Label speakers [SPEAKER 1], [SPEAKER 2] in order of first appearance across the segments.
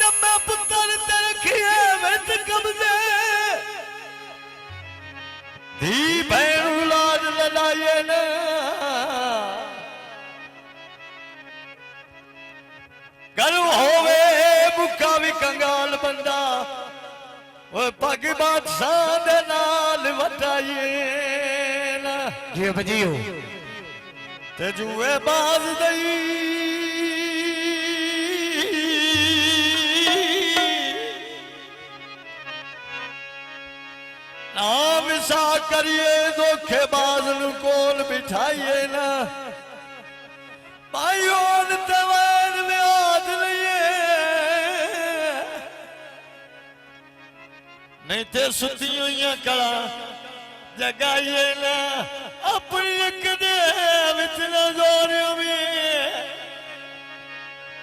[SPEAKER 1] नब्बे पुत्र तरखिए विच कब्जे धी भैन लाज लड़ाइए न घर होवे मुखा भी कंगाल बंदा वो पग बादशाह दे नाल वटाइए ना
[SPEAKER 2] जी बजियो
[SPEAKER 1] ते जुए बाज दई नाम सा करिए धोखेबाज नु कोल बिठाइए ना भाइयों तवार में आज नहीं थे सुती हुई कला जगाइए ना अपनी एक दे विच न जोरियों में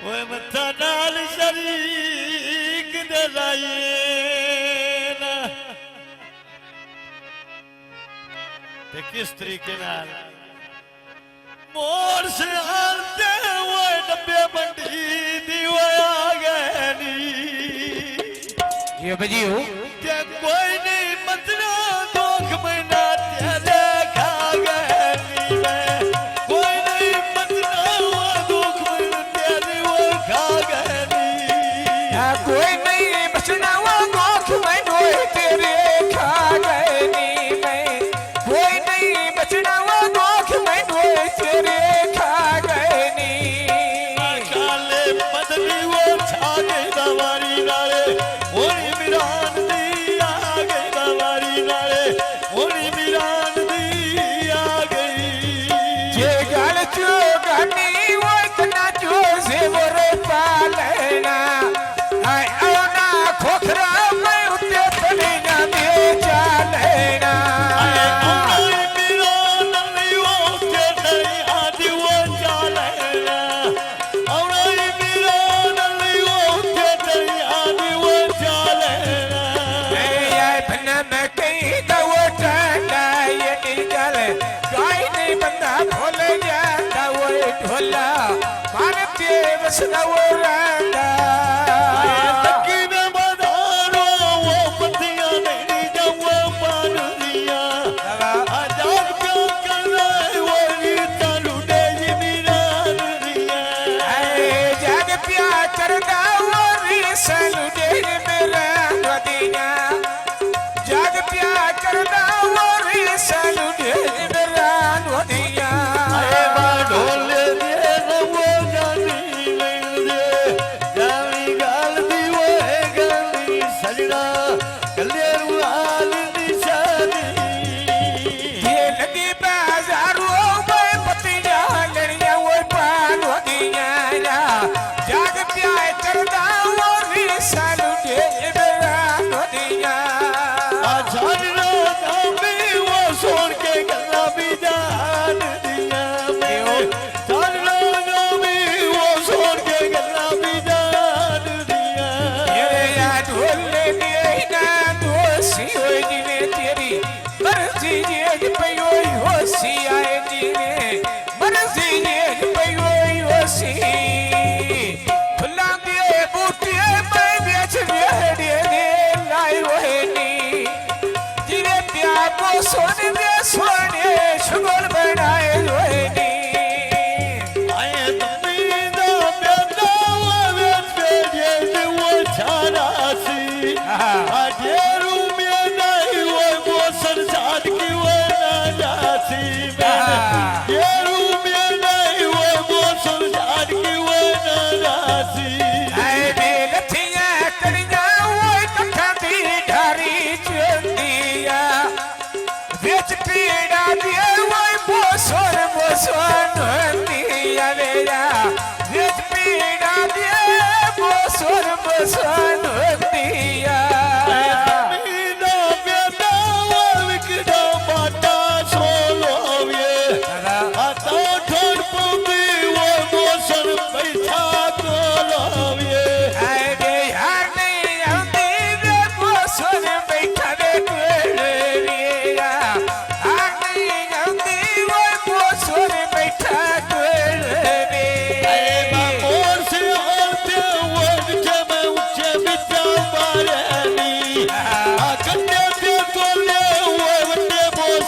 [SPEAKER 1] वो मथा नाल शरीक दे लाइए ना ते किस तरीके नाल मोर से आते वो डब्बे बंडी दी वो आ गए नी
[SPEAKER 2] जी बजियो
[SPEAKER 1] कोई नहीं मतना दुख महीना तेरे खा गए मैं कोई नहीं मतना दुख महीना तेरे वो खा गए
[SPEAKER 2] कोई नहीं बचना वो दुख महीना तेरे खा गए नी मैं कोई नहीं बचना वो दुख महीना तेरे खा गए नी
[SPEAKER 1] काले बदली वो छा गई दवारी नाले ओरी मिरान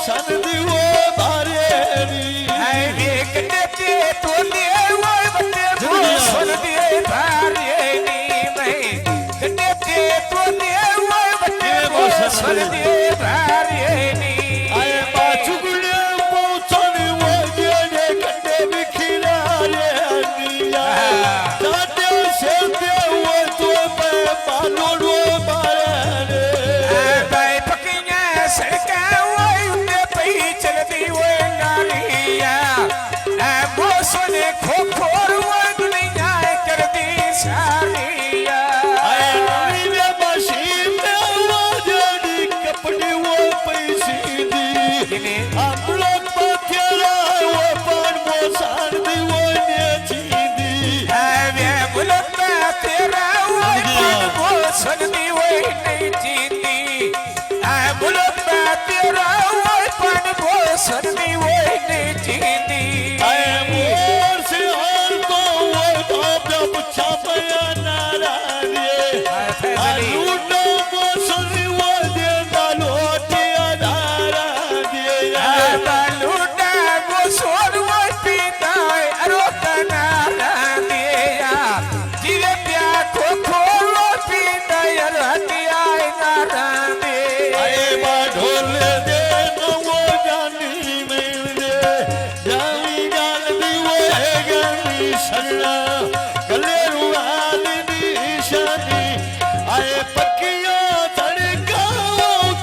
[SPEAKER 1] सन दीवो बारेनी
[SPEAKER 2] एक देते तो ले वो बते भूषण दिए भारेनी मैं देते तो ले वो बते भूषण दिए भारेनी
[SPEAKER 1] आए बाचुगुले पहुंचनी वो जेने कंडे बिखिरा रे अनिया जाते से दे वो तो पे पालोड़ो बारे
[SPEAKER 2] भाई पकिया सड़का वो उन्ने पई चलती वो नारिया भूषण खोखोर वो दुनिया कर दी सारिया
[SPEAKER 1] आए नवी में मशीन में वो जेनी कपड़ी वो पैसी दी हम लोग बतेरा वो पान मोसान दी वो ने दी
[SPEAKER 2] वे बुलंदा तेरा वो भूषण दी वो नहीं जीती बुलंदा तेरा वो भूषण दी वो नहीं जीती
[SPEAKER 1] आए मोर से हार को वो बाप जब छापया नारा रे लूटो मोसन वो दे डालोटिया नारा दे
[SPEAKER 2] लूटा वो सोर वो पीता अरो कनारा दिया जिले प्या को खोलो पीता हटिया नारा दे
[SPEAKER 1] आए बा ढोल दे नमो जानी में दे जानी जान दी वो है गानी शरणा गले रुआल निशानी आए पक्किया तड़का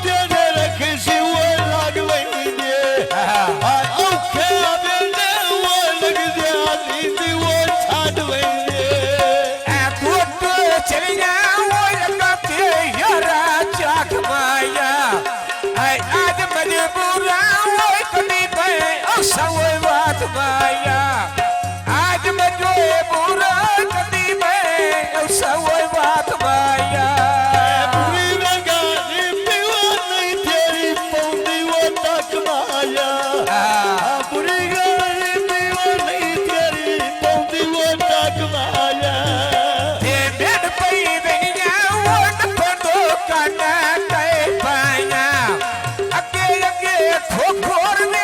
[SPEAKER 1] तेरे रख सी वो लाग वही दे आए औखे बेने वो लग दे आली दी वो छाड़ वही दे
[SPEAKER 2] कोटो चलिया वो लगते यारा चाक माया आज मजबूरा वो कभी पे औसा वो बात माया आज मजबूरा कभी पे औसा वो बात माया
[SPEAKER 1] पूरी रंगानी पीवा नहीं तेरी पौंदी वो तक माया पूरी रंगानी पीवा नहीं तेरी पौंदी वो तक माया
[SPEAKER 2] ये बेड पई दुनिया वो नपदो काना कई पाया अगे अगे खोखोर ने